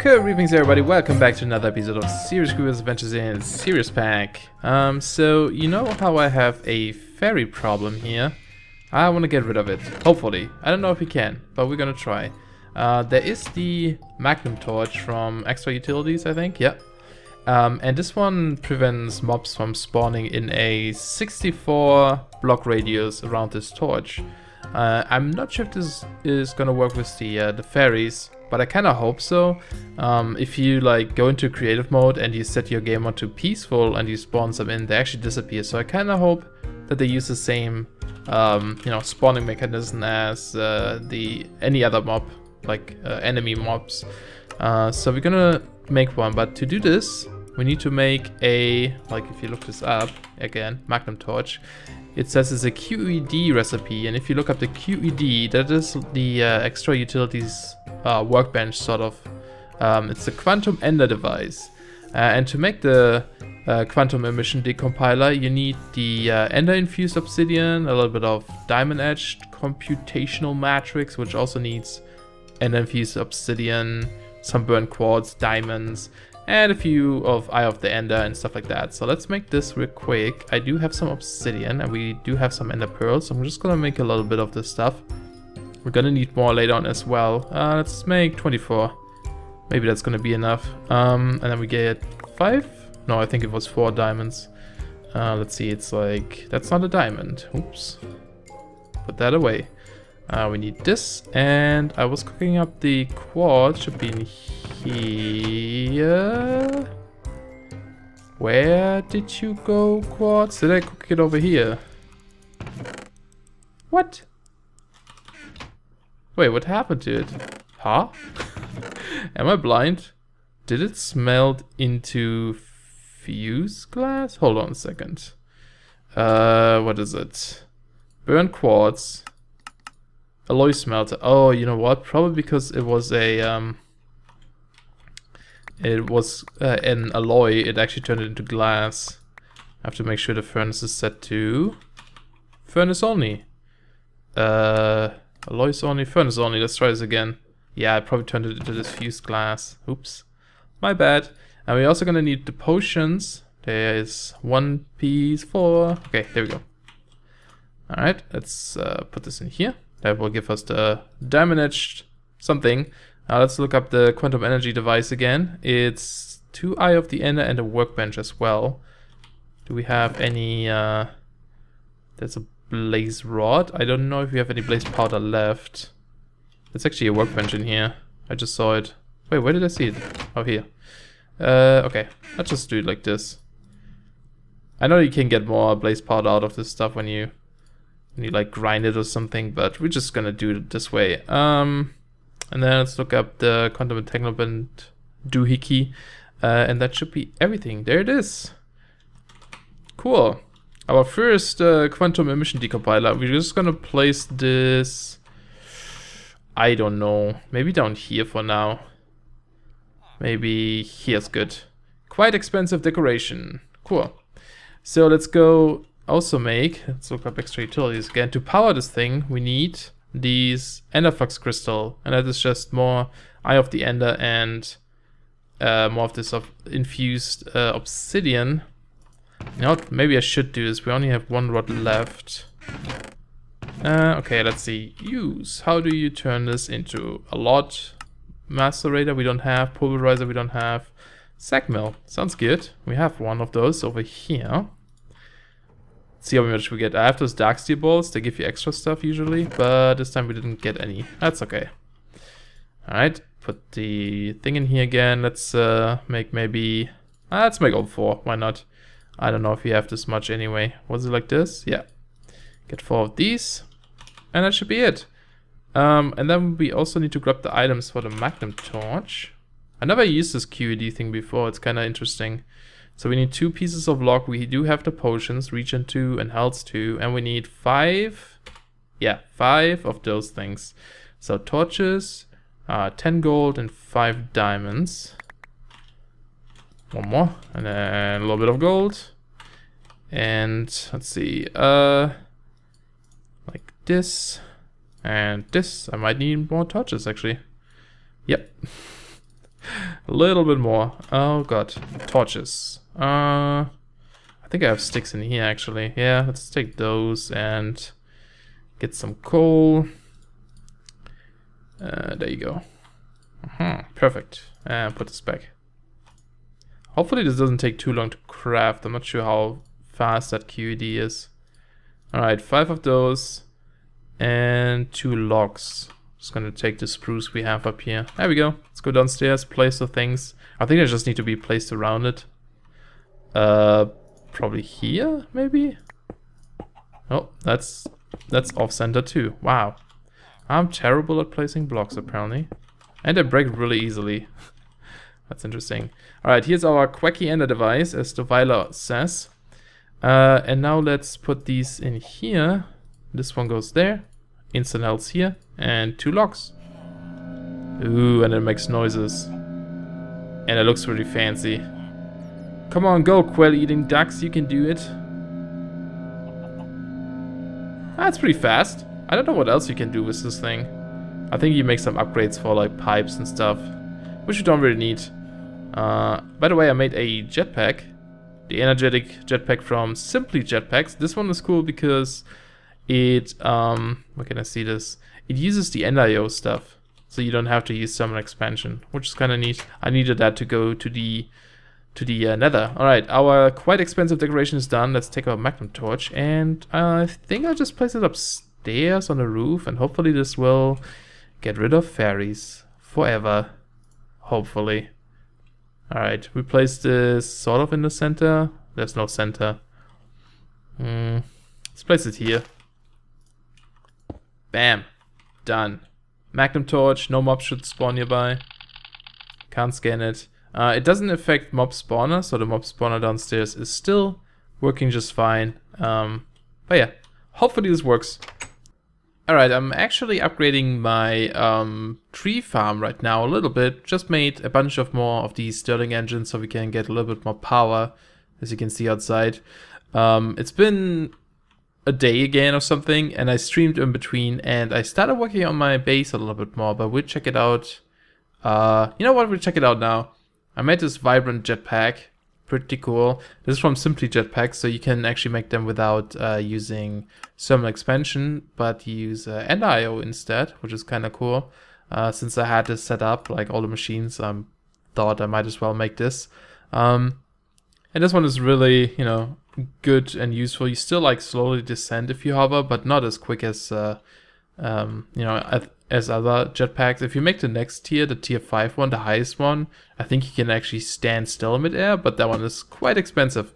Good evening, everybody. Welcome back to another episode of SeriousPack Adventures in SeriousPack. So you know how I have a fairy problem here? I want to get rid of it. Hopefully. I don't know if we can, but we're gonna try. There is the magnum torch from extra utilities, I think. Yeah. And this one prevents mobs from spawning in a 64 block radius around this torch. I'm not sure if this is gonna work with the fairies, but I kind of hope so. If you like go into creative mode and you set your game onto peaceful and you spawn some in, they actually disappear. So I kind of hope that they use the same, spawning mechanism as any other mob, like enemy mobs. So we're gonna make one, but to do this, we need to make a, like if you look this up again, magnum torch. It says it's a QED recipe, and if you look up the QED, that is the extra utilities workbench sort of. It's a quantum ender device, and to make the quantum emission decompiler, you need the ender infused obsidian, a little bit of diamond edged computational matrix, which also needs ender infused obsidian, some burnt quartz, diamonds, and a few of Eye of the Ender and stuff like that. So let's make this real quick. I do have some obsidian and we do have some ender pearls, so I'm just gonna make a little bit of this stuff. We're gonna need more later on as well. Let's make 24. Maybe that's gonna be enough. And then we get 5? No, I think it was 4 diamonds. Let's see, it's like, that's not a diamond. Oops. Put that away. We need this, and I was cooking up the quartz, should be in here. Where did you go, quartz? Did I cook it over here? What? Wait, what happened to it? Huh? Am I blind? Did it smelt into fuse glass? Hold on a second. What is it? Burnt quartz. Alloy smelter. Oh, you know what? Probably because it was a an alloy. It actually turned it into glass. I have to make sure the furnace is set to furnace only. Alloys only, furnace only. Let's try this again. Yeah, I probably turned it into this fused glass. Oops, my bad. And we're also gonna need the potions. There is 1 piece, 4. Okay, there we go. All right, let's put this in here. That will give us the diamond edged something. Let's look up the quantum energy device again. It's 2 Eye of the Ender and a workbench as well. Do we have any... there's a blaze rod. I don't know if we have any blaze powder left. There's actually a workbench in here. I just saw it. Wait, where did I see it? Oh, here. Okay, let's just do it like this. I know you can get more blaze powder out of this stuff when you like grind it or something, but we're just gonna do it this way. And then let's look up the quantum entanglement doohickey, and that should be everything. There it is. Cool. Our first quantum emission decompiler. We're just gonna place this, I don't know, maybe down here for now. Maybe here's good. Quite expensive decoration. Cool. So let's go. Also let's look up extra utilities again. To power this thing, we need these ender flux crystal, and that is just more Eye of the Ender and more of this infused obsidian. You know what? Maybe I should do this. We only have 1 rod left. Okay, let's see. Use. How do you turn this into a lot? Macerator we don't have. Pulverizer we don't have. Sack mill. Sounds good. We have one of those over here. See how much we get. I have those dark steel balls. They give you extra stuff usually, but this time we didn't get any. That's okay. Alright, put the thing in here again. Let's make maybe... let's make all 4. Why not? I don't know if we have this much anyway. Was it like this? Yeah. Get 4 of these. And that should be it. And then we also need to grab the items for the magnum torch. I never used this QED thing before. It's kind of interesting. So we need 2 pieces of log. We do have the potions, regen 2 and health 2, and we need 5. Yeah, 5 of those things. So torches, 10 gold and 5 diamonds. 1 more, and then a little bit of gold. And let's see, like this and this. I might need more torches actually. Yep. A little bit more. Oh god. Torches. I think I have sticks in here actually. Yeah, let's take those and get some coal. There you go. Perfect. And put this back. Hopefully this doesn't take too long to craft. I'm not sure how fast that QED is. Alright, 5 of those. And 2 logs. Just gonna take the spruce we have up here. There we go. Let's go downstairs, place the things. I think they just need to be placed around it. Probably here, maybe? Oh, that's off-center too. Wow. I'm terrible at placing blocks, apparently. And they break really easily. That's interesting. Alright, here's our quacky ender device, as the Viola says. And now let's put these in here. This one goes there. Instant health here. And 2 logs. Ooh, and it makes noises. And it looks really fancy. Come on, go, quail-eating ducks, you can do it. That's pretty fast. I don't know what else you can do with this thing. I think you make some upgrades for like pipes and stuff, which you don't really need. By the way, I made a jetpack. The energetic jetpack from Simply Jetpacks. This one is cool because it, where can I see this? It uses the NIO stuff. So you don't have to use summon expansion, which is kind of neat. I needed that to go to the nether. Alright, our quite expensive decoration is done. Let's take our magnum torch, and I think I'll just place it upstairs on the roof, and hopefully this will get rid of fairies forever. Hopefully. Alright, we place this sort of in the center. There's no center. Let's place it here. Bam. Done. Magnum torch, no mobs should spawn nearby. Can't scan it. It doesn't affect mob spawner, so the mob spawner downstairs is still working just fine. But yeah, hopefully this works. Alright, I'm actually upgrading my tree farm right now a little bit. Just made a bunch of more of these Stirling engines so we can get a little bit more power, as you can see outside. It's been a day again or something, and I streamed in between, and I started working on my base a little bit more, but we'll check it out. You know what, we'll check it out now. I made this vibrant jetpack, pretty cool. This is from Simply Jetpacks, so you can actually make them without using thermal expansion, but use NIO instead, which is kind of cool. Since I had this set up, like all the machines, I thought I might as well make this. And this one is really, you know, good and useful. You still like slowly descend if you hover, but not as quick as you know, as other jetpacks. If you make the next tier, the tier 5 one, the highest one, I think you can actually stand still in midair, but that one is quite expensive.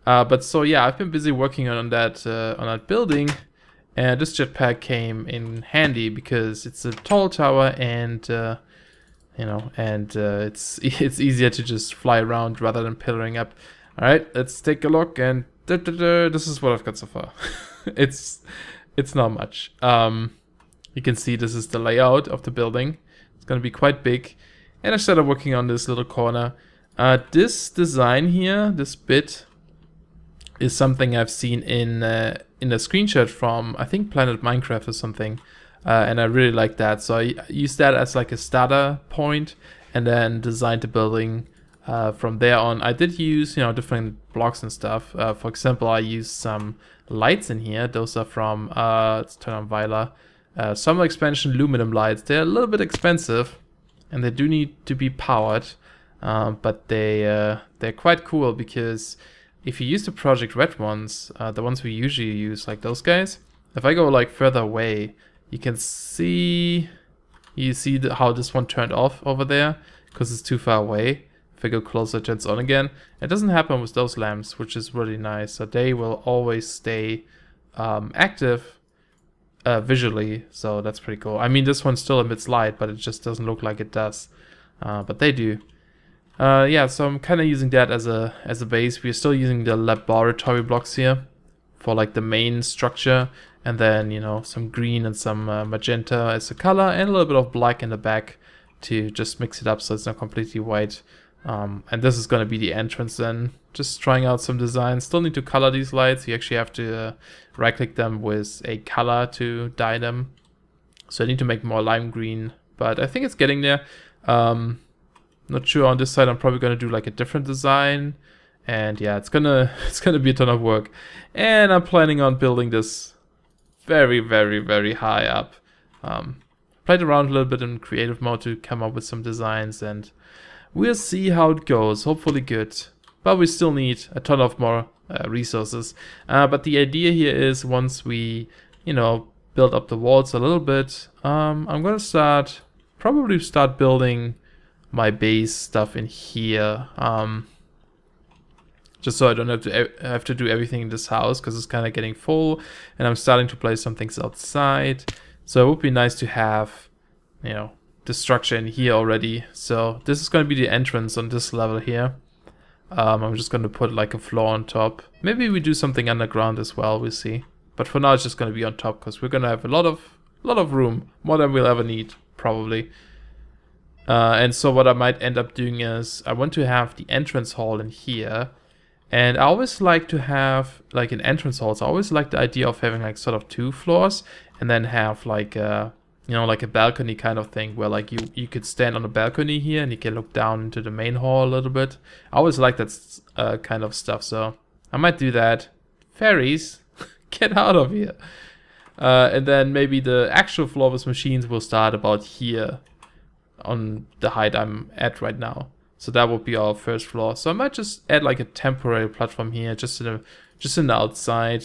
But so yeah, I've been busy working on that building, and this jetpack came in handy because it's a tall tower, and you know, and it's easier to just fly around rather than pillaring up. All right, let's take a look, and this is what I've got so far. It's not much. You can see this is the layout of the building. It's going to be quite big. And I started working on this little corner. This design here, this bit, is something I've seen in a screenshot from, I think, Planet Minecraft or something. And I really like that. So I used that as like a starter point and then designed the building from there on. I did use, you know, different blocks and stuff. For example, I used some lights in here. Those are from, let's turn on Viola. Some expansion aluminum lights. They're a little bit expensive, and they do need to be powered, but they're quite cool because if you use the Project Red ones, the ones we usually use, like those guys, if I go like further away, you can see how this one turned off over there because it's too far away. If I go closer, it turns on again. It doesn't happen with those lamps, which is really nice. So they will always stay active visually, so that's pretty cool. I mean, this one still emits light, but it just doesn't look like it does. But they do. Yeah, so I'm kind of using that as a base. We're still using the laboratory blocks here for like the main structure, and then, you know, some green and some magenta as a color, and a little bit of black in the back to just mix it up so it's not completely white. And this is going to be the entrance then. Just trying out some designs. Still need to color these lights. You actually have to right click them with a color to dye them. So I need to make more lime green, but I think it's getting there. Not sure on this side. I'm probably gonna do like a different design, and yeah, it's gonna be a ton of work. And I'm planning on building this very, very, very high up. Played around a little bit in creative mode to come up with some designs, and we'll see how it goes. Hopefully good, but we still need a ton of more resources. But the idea here is once we, you know, build up the walls a little bit, I'm gonna probably start building my base stuff in here. Just so I don't have to do everything in this house, because it's kind of getting full, and I'm starting to place some things outside. So it would be nice to have, you know, the structure in here already. So this is going to be the entrance on this level here. I'm just going to put like a floor on top. Maybe we do something underground as well. We'll see. But for now, it's just going to be on top, because we're going to have a lot of room, more than we'll ever need probably. And so what I might end up doing is I want to have the entrance hall in here. And I always like to have like an entrance hall. So I always like the idea of having like sort of 2 floors, and then have like a, you know, like a balcony kind of thing where like you could stand on a balcony here and you can look down into the main hall a little bit. I always like that kind of stuff, so I might do that. Fairies, get out of here. And then maybe the actual floor with machines will start about here on the height I'm at right now. So that would be our first floor. So I might just add like a temporary platform here, just in the outside,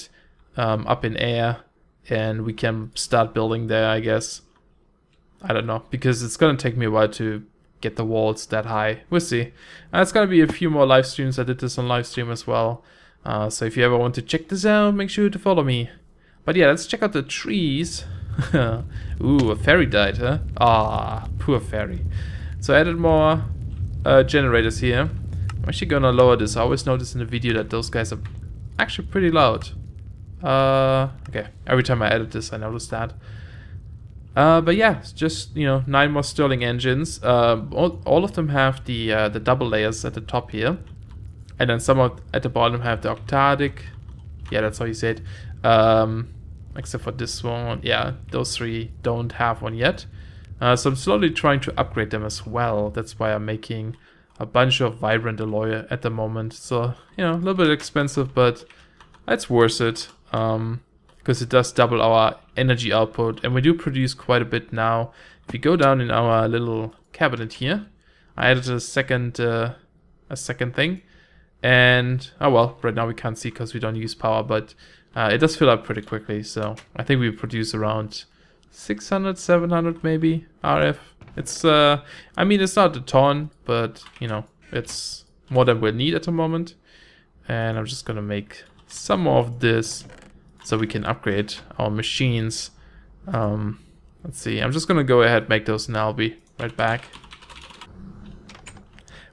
up in air, and we can start building there, I guess. I don't know, because it's gonna take me a while to get the walls that high. We'll see. It's gonna be a few more live streams. I did this on live stream as well. So if you ever want to check this out, make sure to follow me. But yeah, let's check out the trees. Ooh, a fairy died, huh? Ah, poor fairy. So I added more generators here. I'm actually gonna lower this. I always notice in the video that those guys are actually pretty loud. Okay, every time I edit this I notice that. But yeah, it's just, you know, 9 more Stirling engines. All of them have the double layers at the top here. And then some at the bottom have the octadic. Yeah, that's how you say it. Except for this one. Yeah, those 3 don't have one yet. So I'm slowly trying to upgrade them as well. That's why I'm making a bunch of vibrant alloy at the moment. So, you know, a little bit expensive, but it's worth it. Because it does double our energy output, and we do produce quite a bit now. If you go down in our little cabinet here, I added a second thing, and oh well, right now we can't see because we don't use power, but it does fill up pretty quickly. So I think we produce around 600, 700 maybe RF. It's I mean, it's not a ton, but you know, it's more than we need at the moment. And I'm just gonna make some more of this, so we can upgrade our machines. Let's see, I'm just gonna go ahead and make those now. I'll be right back.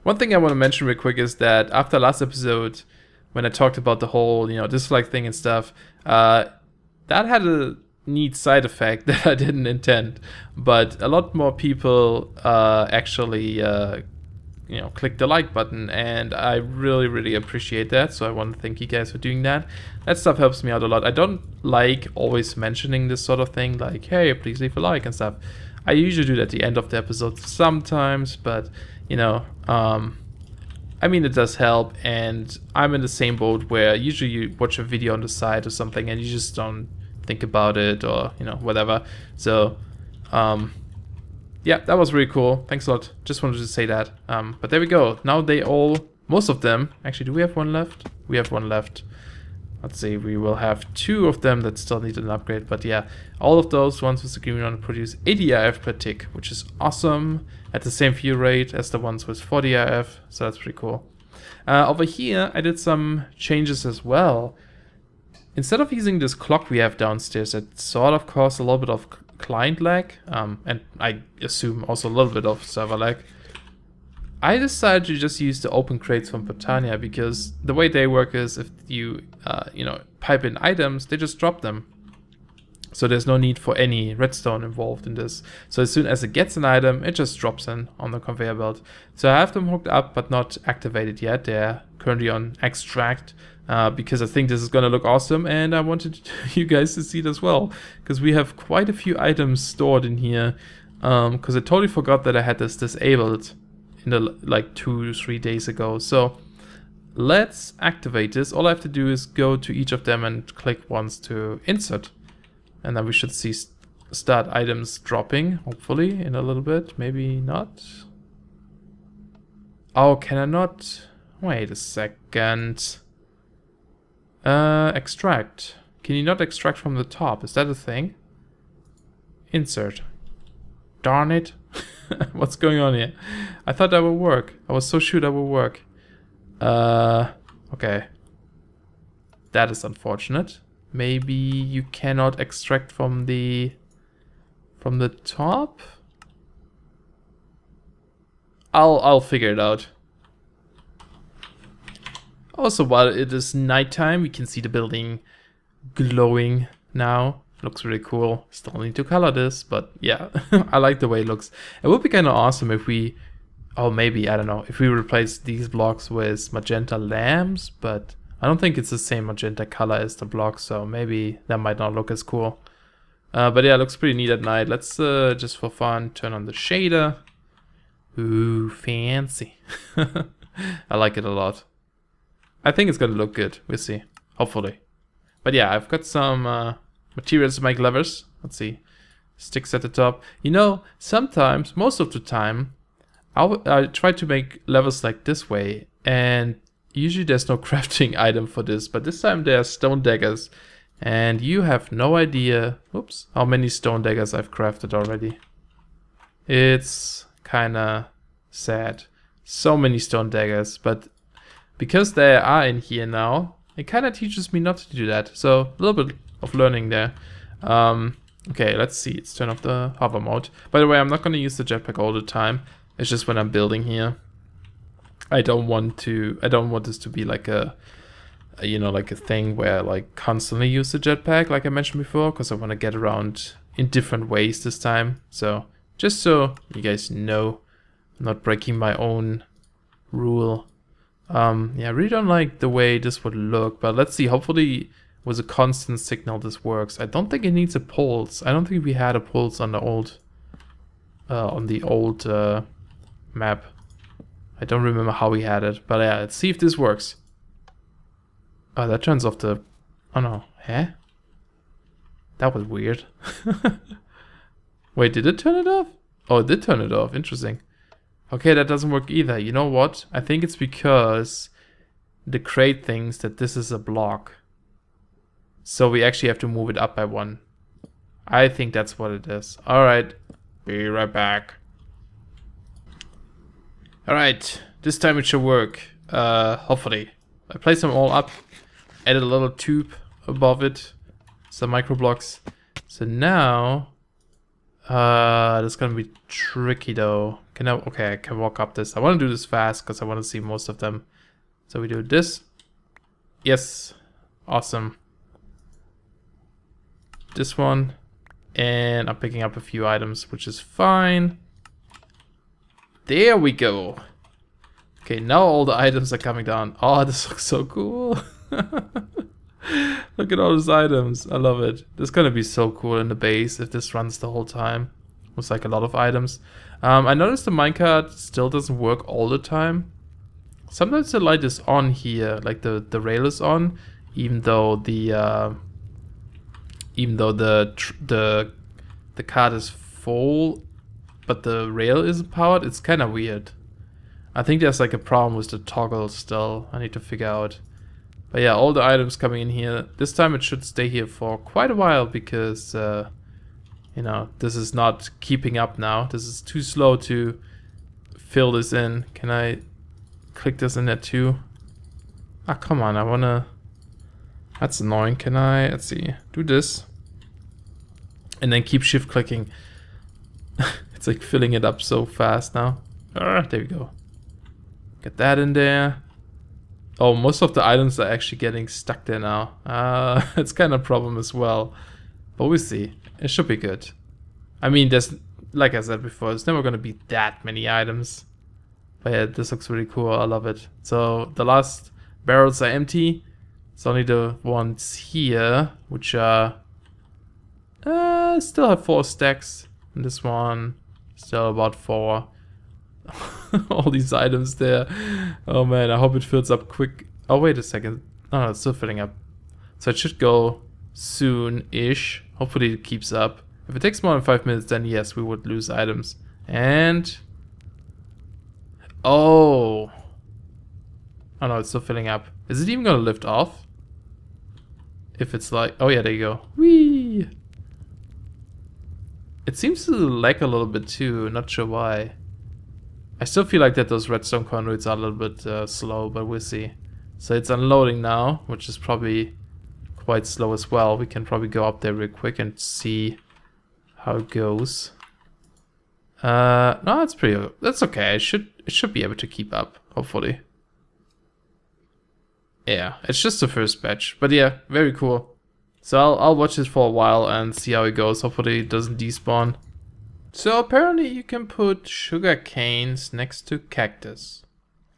One thing I want to mention real quick is that after last episode, when I talked about the whole, you know, dislike thing and stuff, that had a neat side effect that I didn't intend. But a lot more people actually you know, click the like button, and I really, really appreciate that. So I want to thank you guys for doing that. That stuff helps me out a lot. I don't like always mentioning this sort of thing, like, hey, please leave a like and stuff. I usually do that at the end of the episode sometimes, but you know, I mean, it does help, and I'm in the same boat where usually you watch a video on the side or something and you just don't think about it, or you know, whatever. So yeah, that was really cool. Thanks a lot. Just wanted to say that. But there we go. Now most of them, actually, do we have one left? We have one left. Let's see, we will have 2 of them that still need an upgrade. But yeah, all of those ones with the green one produce 80 RF per tick, which is awesome. At the same fuel rate as the ones with 40 RF. So that's pretty cool. Over here, I did some changes as well. Instead of using this clock we have downstairs that sort of caused a little bit of client lag, and I assume also a little bit of server lag, I decided to just use the open crates from Botania, because the way they work is if you you know, pipe in items, they just drop them. So there's no need for any redstone involved in this. So as soon as it gets an item, it just drops in on the conveyor belt. So I have them hooked up but not activated yet. They're currently on extract, because I think this is gonna look awesome, and I wanted you guys to see it as well, because we have quite a few items stored in here, because I totally forgot that I had this disabled in the like 2-3 days ago. So let's activate this. All I have to do is go to each of them and click once to insert. And then we should see start items dropping, hopefully, in a little bit. Maybe not. Oh, can I not? Wait a second. Extract. Can you not extract from the top? Is that a thing? Insert. Darn it. What's going on here? I thought that would work. I was so sure that would work. Okay. That is unfortunate. Maybe you cannot extract from the top? I'll figure it out. Also, while it is nighttime, we can see the building glowing now. Looks really cool. Still need to color this, but yeah, I like the way it looks. It would be kind of awesome if we, oh maybe, I don't know, if we replace these blocks with magenta lamps, but I don't think it's the same magenta color as the blocks, so maybe that might not look as cool. But yeah, it looks pretty neat at night. Let's just for fun turn on the shader. Ooh, fancy. I like it a lot. I think it's gonna look good. We'll see. Hopefully. But yeah, I've got some materials to make levers. Let's see. Sticks at the top. You know, sometimes, most of the time, I try to make levers like this way. And usually there's no crafting item for this. But this time there are stone daggers. And you have no idea, oops, how many stone daggers I've crafted already. It's kinda sad. So many stone daggers, but because they are in here now, it kinda teaches me not to do that. So a little bit of learning there. Okay, let's see, let's turn off the hover mode. By the way, I'm not gonna use the jetpack all the time. It's just when I'm building here. I don't want this to be like a you know, like a thing where I like constantly use the jetpack, like I mentioned before, because I want to get around in different ways this time. So just so you guys know, I'm not breaking my own rule. Yeah, I really don't like the way this would look, but let's see. Hopefully with a constant signal this works. I don't think it needs a pulse. I don't think we had a pulse on the old map. I don't remember how we had it, but yeah, let's see if this works. Oh, that turns off the... Oh no. Huh? That was weird. Wait, did it turn it off? Oh, it did turn it off. Interesting. Okay, that doesn't work either. You know what? I think it's because the crate thinks that this is a block. So we actually have to move it up by 1. I think that's what it is. Alright. Be right back. Alright. This time it should work. Hopefully. I placed them all up. Added a little tube above it. Some micro blocks. So now... that's gonna be tricky though. Okay, I can walk up this. I want to do this fast because I want to see most of them. So we do this. Yes. Awesome. This one. And I'm picking up a few items, which is fine. There we go. Okay, now all the items are coming down. Oh, this looks so cool. Look at all those items. I love it. This is gonna be so cool in the base if this runs the whole time. With like a lot of items. I noticed the minecart still doesn't work all the time. Sometimes the light is on here, like the rail is on, even though the cart is full, but the rail isn't powered. It's kind of weird. I think there's like a problem with the toggle still. I need to figure out. But yeah, all the items coming in here. This time it should stay here for quite a while because, you know, this is not keeping up now. This is too slow to fill this in. Can I click this in there too? Ah, come on, I wanna... That's annoying. Can I, let's see, do this. And then keep shift clicking. It's like filling it up so fast now. There we go. Get that in there. Oh, most of the items are actually getting stuck there now. It's kind of a problem as well. But we'll see. It should be good. I mean, there's, like I said before, there's never going to be that many items. But yeah, this looks really cool. I love it. So the last barrels are empty. It's only the ones here, which are... still have 4 stacks. And this one, still about 4. all these items there. Oh man, I hope it fills up quick. Oh, wait a second. Oh, no, it's still filling up. So it should go soon-ish. Hopefully it keeps up. If it takes more than 5 minutes, then yes, we would lose items. And... oh. Oh no, it's still filling up. Is it even gonna lift off? If it's like... oh yeah, there you go. Whee! It seems to lag a little bit too, not sure why. I still feel like that those redstone conduits are a little bit slow, but we'll see. So it's unloading now, which is probably quite slow as well. We can probably go up there real quick and see how it goes. No, that's okay. It should be able to keep up, hopefully. Yeah, it's just the first batch, but yeah, very cool. So I'll watch this for a while and see how it goes. Hopefully it doesn't despawn. So apparently you can put sugar canes next to cactus.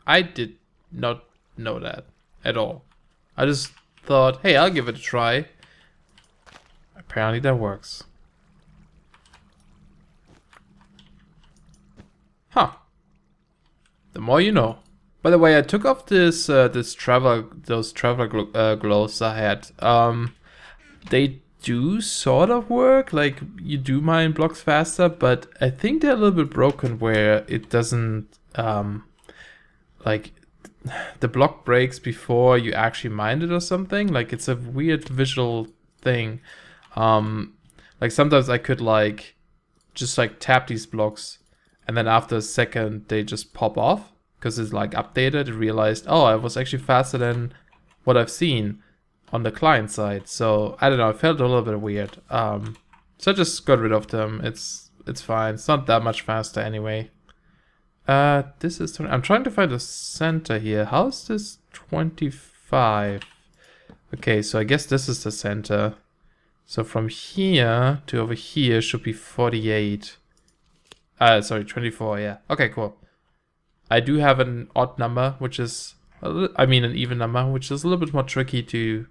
I did not know that at all. I just thought, hey, I'll give it a try. Apparently that works. Huh. The more you know. By the way, I took off those traveler gloves I had. They do sort of work, like you do mine blocks faster, but I think they're a little bit broken where it doesn't like the block breaks before you actually mine it or something. Like it's a weird visual thing. Like sometimes I could like just like tap these blocks and then after a second they just pop off because it's like updated. It realized, oh, I was actually faster than what I've seen on the client side. So I don't know, it felt a little bit weird. So I just got rid of them. It's fine. It's not that much faster anyway. This is I'm trying to find a center here. How is this 25? Okay, so I guess this is the center. So from here to over here should be 48. Sorry, 24, yeah. Okay, cool. I do have an odd number, which is, I mean an even number, which is a little bit more tricky to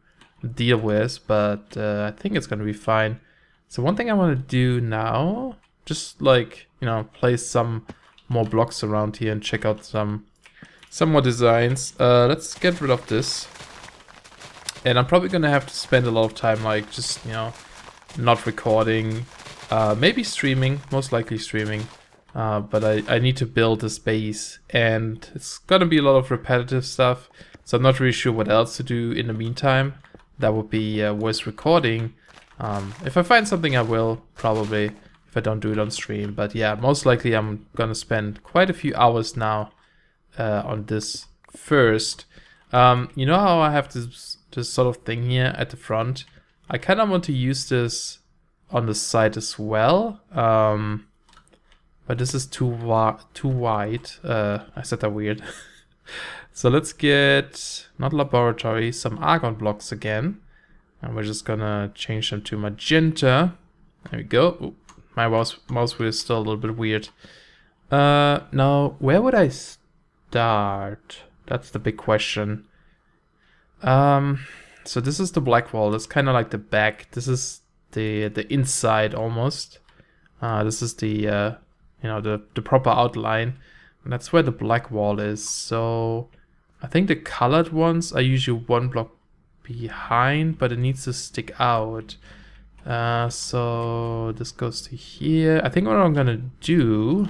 deal with, but I think it's gonna be fine. So one thing I want to do now, just like, you know, place some more blocks around here and check out some more designs. Let's get rid of this. And I'm probably gonna have to spend a lot of time like just, you know, not recording, maybe streaming, most likely streaming. But I need to build this base and it's gonna be a lot of repetitive stuff. So I'm not really sure what else to do in the meantime. That would be worth recording. If I find something I will, probably, if I don't do it on stream. But yeah, most likely I'm gonna spend quite a few hours now on this first. You know how I have this sort of thing here at the front? I kind of want to use this on the side as well. But this is too wide. I said that weird. So let's get, not laboratory, some argon blocks again. And we're just gonna change them to magenta. There we go. Ooh, my mouse wheel is still a little bit weird. Now, where would I start? That's the big question. So this is the black wall. That's kind of like the back. This is the inside almost. This is the you know, the proper outline. And that's where the black wall is. So I think the colored ones are usually one block behind, but it needs to stick out. So this goes to here. I think what I'm gonna do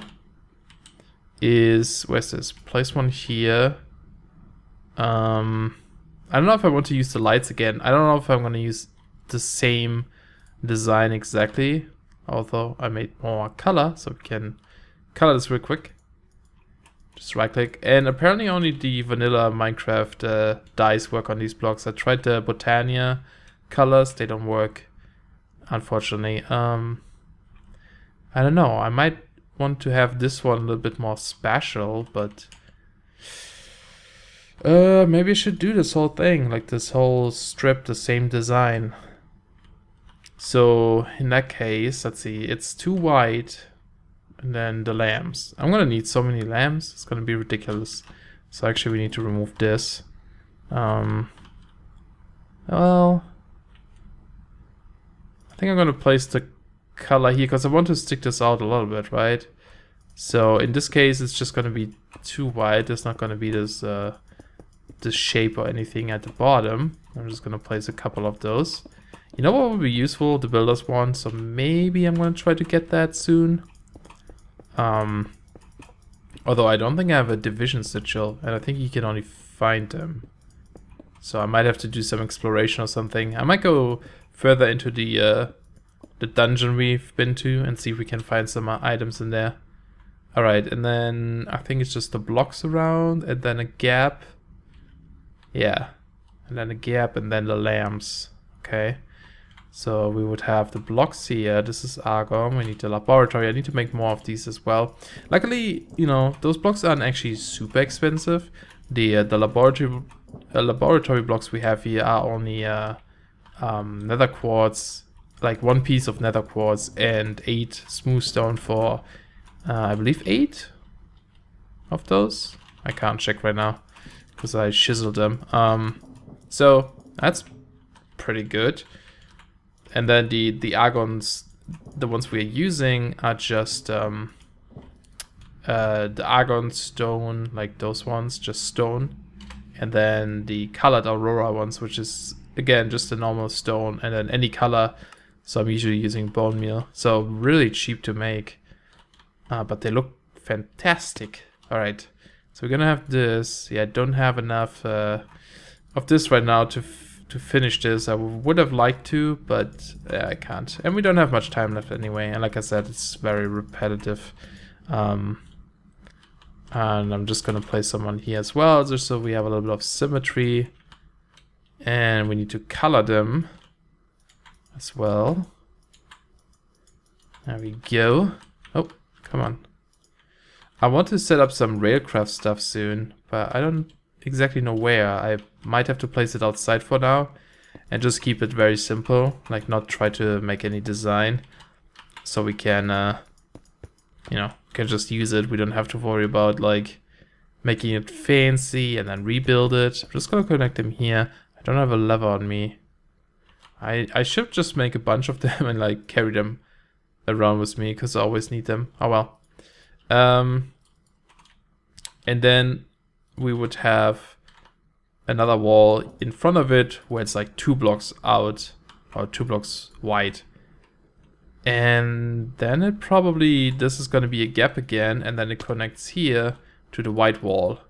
is, where's this? Place one here. I don't know if I want to use the lights again. I don't know if I'm gonna use the same design exactly. Although I made more color, so we can color this real quick. Just right click, and apparently only the vanilla Minecraft dyes work on these blocks. I tried the Botania colors, they don't work, unfortunately. I don't know, I might want to have this one a little bit more special, but maybe I should do this whole thing, like this whole strip, the same design. So in that case, let's see, it's too wide. And then the lamps. I'm gonna need so many lamps, it's gonna be ridiculous. So actually we need to remove this. Well, I think I'm gonna place the color here because I want to stick this out a little bit, right? So in this case, it's just going to be too wide. There's not going to be this this shape or anything at the bottom. I'm just going to place a couple of those. You know what would be useful? The builders one. So maybe I'm going to try to get that soon. Although I don't think I have a division sigil, and I think you can only find them. So I might have to do some exploration or something. I might go further into the dungeon we've been to and see if we can find some items in there. Alright, and then I think it's just the blocks around, and then a gap. Yeah, and then a gap, and then the lamps. Okay, so we would have the blocks here. This is argon. We need the laboratory. I need to make more of these as well. Luckily, you know, those blocks aren't actually super expensive. The laboratory blocks we have here are only nether quartz, like 1 piece of nether quartz and 8 smooth stone for I believe 8 of those. I can't check right now because I chiseled them. So that's pretty good. And then the argons, the ones we're using are just the argon stone, like those ones, just stone. And then the colored aurora ones, which is again just a normal stone, and then any color. So I'm usually using bone meal. So really cheap to make. But they look fantastic. Alright, so we're gonna have this. Yeah, I don't have enough of this right now to finish this. I would have liked to, but I can't. And we don't have much time left anyway. And like I said, it's very repetitive. And I'm just gonna place someone here as well, just so we have a little bit of symmetry. And we need to color them as well. There we go. Oh. Come on. I want to set up some railcraft stuff soon, but I don't exactly know where. I might have to place it outside for now and just keep it very simple, like not try to make any design, so we can, you know, can just use it. We don't have to worry about like making it fancy and then rebuild it. I'm just gonna connect them here. I don't have a lever on me. I should just make a bunch of them and like carry them around with me because I always need them. Oh well. And then we would have another wall in front of it where it's like 2 blocks out or 2 blocks wide. And then it probably, this is going to be a gap again, and then it connects here to the white wall.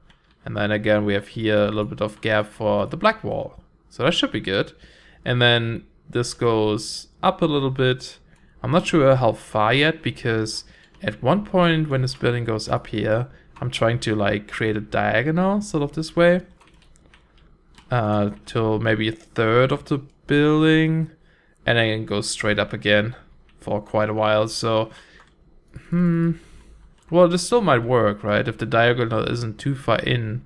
And then again we have here a little bit of gap for the black wall. So that should be good. And then this goes up a little bit. I'm not sure how far yet, because at one point when this building goes up here, I'm trying to like create a diagonal sort of this way. Till maybe a third of the building, and then go straight up again for quite a while. So, well, this still might work, right? If the diagonal isn't too far in,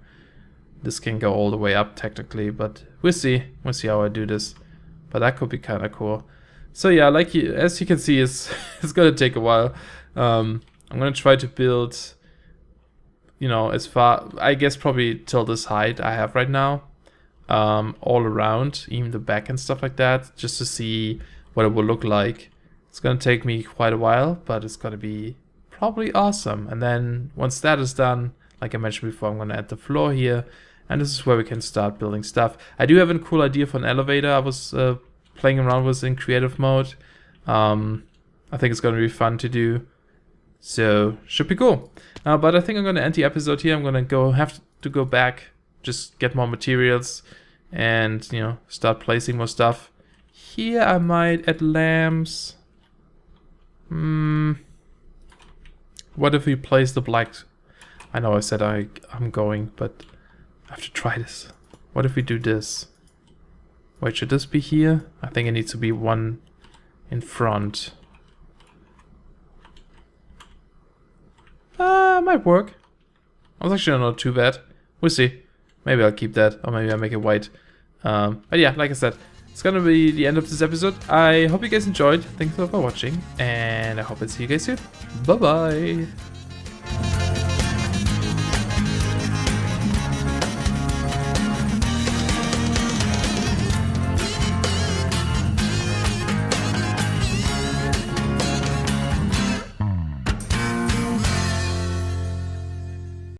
this can go all the way up technically, but we'll see. We'll see how I do this. But that could be kind of cool. So yeah, like as you can see, it's gonna take a while. I'm gonna try to build, you know, as far, I guess probably till this height I have right now, all around, even the back and stuff like that, just to see what it will look like. It's gonna take me quite a while, but it's gonna be probably awesome. And then once that is done, like I mentioned before, I'm gonna add the floor here, and this is where we can start building stuff. I do have a cool idea for an elevator I was playing around with in creative mode. I think it's gonna be fun to do, so should be cool. But I think I'm gonna end the episode here. I'm gonna have to go back, just get more materials, and you know, start placing more stuff. Here I might add lamps. What if we place the black? I know I said I'm going, but I have to try this. What if we do this? Wait, should this be here? I think it needs to be one in front. Might work. I was actually not too bad. We'll see. Maybe I'll keep that, or maybe I'll make it white. But yeah, like I said, it's gonna be the end of this episode. I hope you guys enjoyed. Thanks for watching, and I hope I'll see you guys soon. Bye bye.